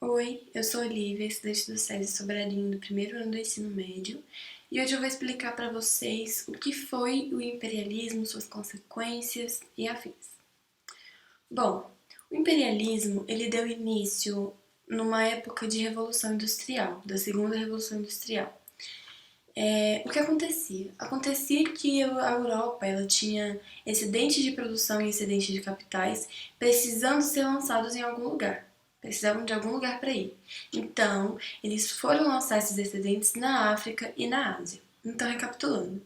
Oi, eu sou Olivia, estudante do SESI Sobradinho do primeiro ano do ensino médio, e hoje eu vou explicar para vocês o que foi o imperialismo, suas consequências e afins. Bom, o imperialismo ele deu início numa época de Revolução Industrial, da Segunda Revolução Industrial. O que acontecia? Acontecia que a Europa ela tinha excedentes de produção e excedentes de capitais precisando ser lançados em algum lugar. Precisavam de algum lugar para ir. Então, eles foram lançar esses excedentes na África e na Ásia. Então, recapitulando.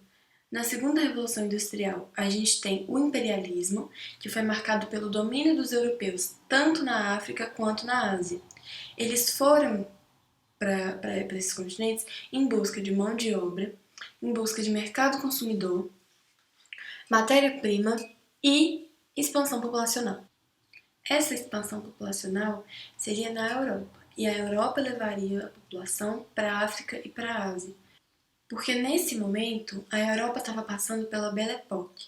Na segunda revolução industrial, a gente tem o imperialismo, que foi marcado pelo domínio dos europeus tanto na África quanto na Ásia. Eles foram para esses continentes em busca de mão de obra, em busca de mercado consumidor, matéria-prima e expansão populacional. Essa expansão populacional seria na Europa, e a Europa levaria a população para a África e para a Ásia. Porque nesse momento, a Europa estava passando pela Belle Époque.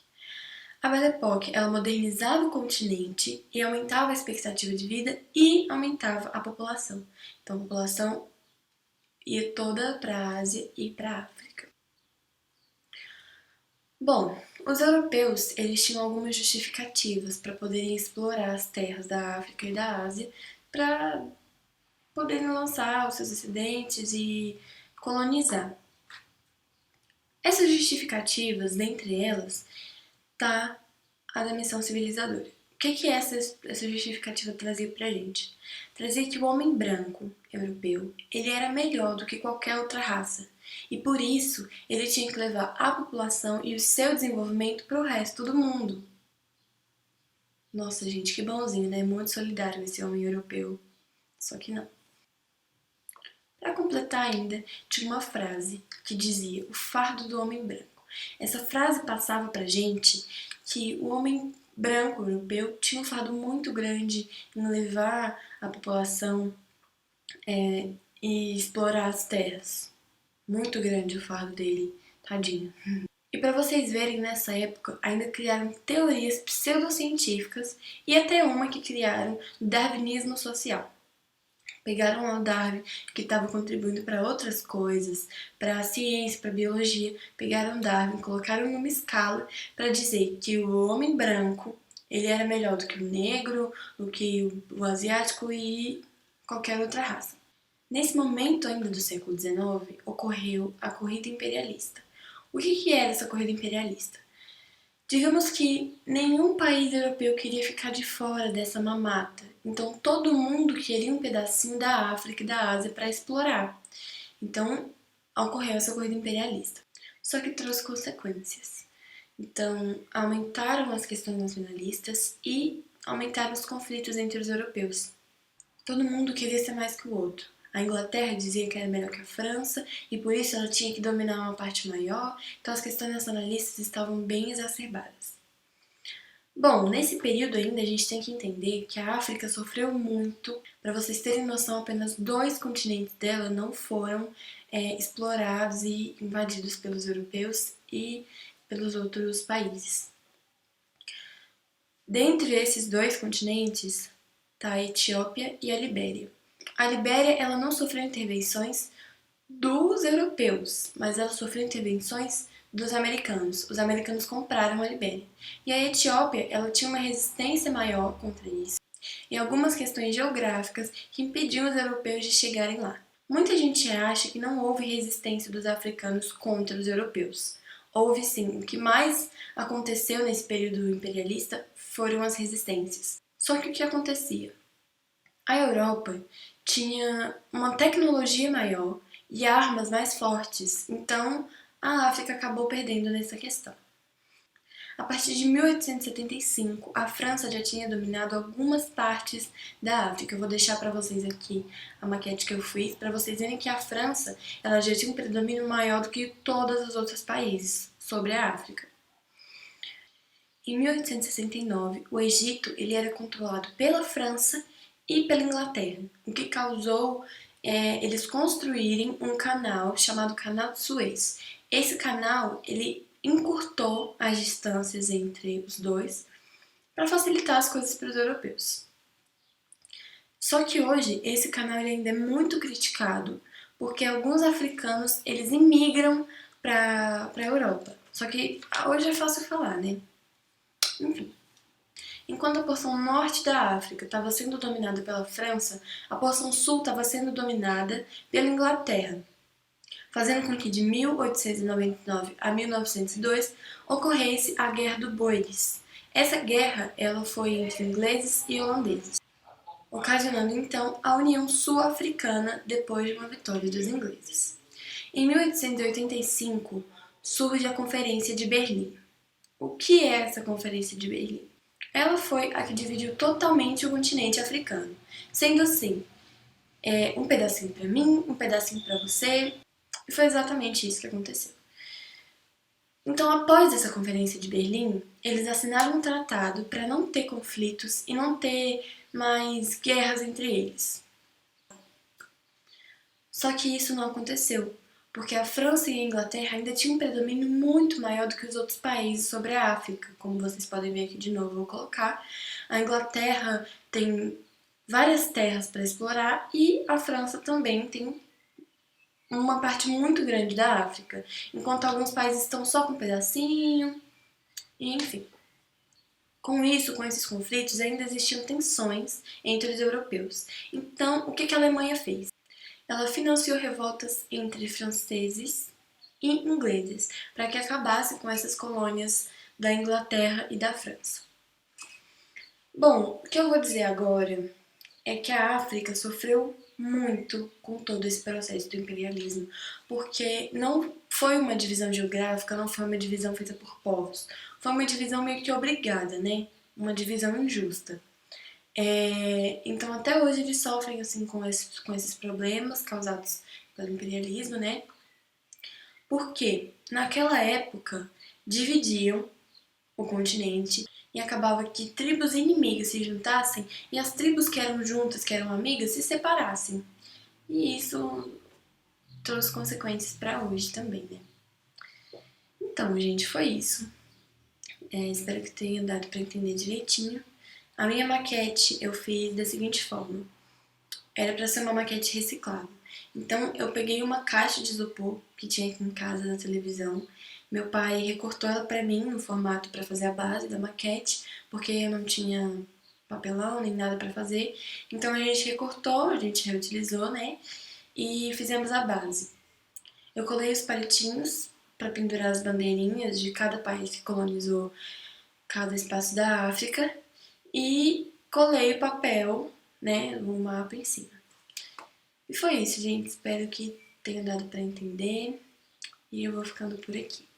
A Belle Époque, ela modernizava o continente e aumentava a expectativa de vida e aumentava a população. Então, a população ia toda para a Ásia e para a África. Bom, os europeus eles tinham algumas justificativas para poderem explorar as terras da África e da Ásia para poderem lançar os seus excedentes e colonizar. Essas justificativas, dentre elas, está a da missão civilizadora. O que essa justificativa trazia pra gente? Trazia que o homem branco europeu ele era melhor do que qualquer outra raça e por isso ele tinha que levar a população e o seu desenvolvimento para o resto do mundo. Nossa, gente, que bonzinho, né? Muito solidário esse homem europeu. Só que não. Para completar ainda, tinha uma frase que dizia o fardo do homem branco. Essa frase passava pra gente que o homem branco europeu tinha um fardo muito grande em levar a população e explorar as terras. Muito grande o fardo dele, tadinho. E para vocês verem, nessa época ainda criaram teorias pseudocientíficas e até uma que criaram o darwinismo social. Pegaram lá o Darwin, que estava contribuindo para outras coisas, para a ciência, para a biologia. Pegaram Darwin, colocaram em uma escala para dizer que o homem branco ele era melhor do que o negro, do que o asiático e qualquer outra raça. Nesse momento ainda do século XIX, ocorreu a corrida imperialista. O que era essa corrida imperialista? Digamos que nenhum país europeu queria ficar de fora dessa mamata, então todo mundo queria um pedacinho da África e da Ásia para explorar. Então ocorreu essa corrida imperialista. Só que trouxe consequências. Então aumentaram as questões nacionalistas e aumentaram os conflitos entre os europeus. Todo mundo queria ser mais que o outro. A Inglaterra dizia que era melhor que a França e por isso ela tinha que dominar uma parte maior, então as questões nacionalistas estavam bem exacerbadas. Bom, nesse período ainda a gente tem que entender que a África sofreu muito. Para vocês terem noção, apenas 2 continentes dela não foram explorados e invadidos pelos europeus e pelos outros países. Dentre esses 2 continentes está a Etiópia e a Libéria. A Libéria ela não sofreu intervenções dos europeus, mas ela sofreu intervenções dos americanos. Os americanos compraram a Libéria. E a Etiópia ela tinha uma resistência maior contra isso e algumas questões geográficas que impediam os europeus de chegarem lá. Muita gente acha que não houve resistência dos africanos contra os europeus. Houve sim. O que mais aconteceu nesse período imperialista foram as resistências. Só que o que acontecia? A Europa tinha uma tecnologia maior e armas mais fortes, então a África acabou perdendo nessa questão. A partir de 1875, a França já tinha dominado algumas partes da África. Eu vou deixar para vocês aqui a maquete que eu fiz, para vocês verem que a França ela já tinha um predomínio maior do que todos os outros países sobre a África. Em 1869, o Egito ele era controlado pela França e pela Inglaterra, o que causou eles construírem um canal chamado Canal de Suez. Esse canal ele encurtou as distâncias entre os dois para facilitar as coisas para os europeus. Só que hoje esse canal ainda é muito criticado, porque alguns africanos eles imigram para a Europa. Só que hoje é fácil falar, né? Enfim. Enquanto a porção norte da África estava sendo dominada pela França, a porção sul estava sendo dominada pela Inglaterra, fazendo com que de 1899 a 1902 ocorresse a Guerra do Boeres. Essa guerra ela foi entre ingleses e holandeses, ocasionando então a União Sul-Africana depois de uma vitória dos ingleses. Em 1885 surge a Conferência de Berlim. O que é essa Conferência de Berlim? Ela foi a que dividiu totalmente o continente africano, sendo assim, um pedacinho para mim, um pedacinho para você, e foi exatamente isso que aconteceu. Então, após essa Conferência de Berlim, eles assinaram um tratado para não ter conflitos e não ter mais guerras entre eles. Só que isso não aconteceu, porque a França e a Inglaterra ainda tinham um predomínio muito maior do que os outros países sobre a África. Como vocês podem ver aqui de novo, eu vou colocar. A Inglaterra tem várias terras para explorar e a França também tem uma parte muito grande da África, enquanto alguns países estão só com um pedacinho, e enfim. Com isso, com esses conflitos, ainda existiam tensões entre os europeus. Então, o que a Alemanha fez? Ela financiou revoltas entre franceses e ingleses para que acabasse com essas colônias da Inglaterra e da França. Bom, o que eu vou dizer agora é que a África sofreu muito com todo esse processo do imperialismo, porque não foi uma divisão geográfica, não foi uma divisão feita por povos, foi uma divisão meio que obrigada, né? Uma divisão injusta. Então até hoje eles sofrem assim com esses problemas causados pelo imperialismo, né? Porque naquela época dividiam o continente e acabava que tribos inimigas se juntassem e as tribos que eram juntas, que eram amigas, se separassem. E isso trouxe consequências para hoje também, né? Então, gente, foi isso. Espero que tenha dado para entender direitinho. A minha maquete eu fiz da seguinte forma. Era para ser uma maquete reciclável. Então, eu peguei uma caixa de isopor que tinha aqui em casa na televisão. Meu pai recortou ela para mim no formato para fazer a base da maquete, porque eu não tinha papelão nem nada para fazer. Então, a gente recortou, a gente reutilizou, né? E fizemos a base. Eu colei os palitinhos para pendurar as bandeirinhas de cada país que colonizou cada espaço da África e colei o papel, né, no mapa em cima. E foi isso, gente. Espero que tenha dado para entender e eu vou ficando por aqui.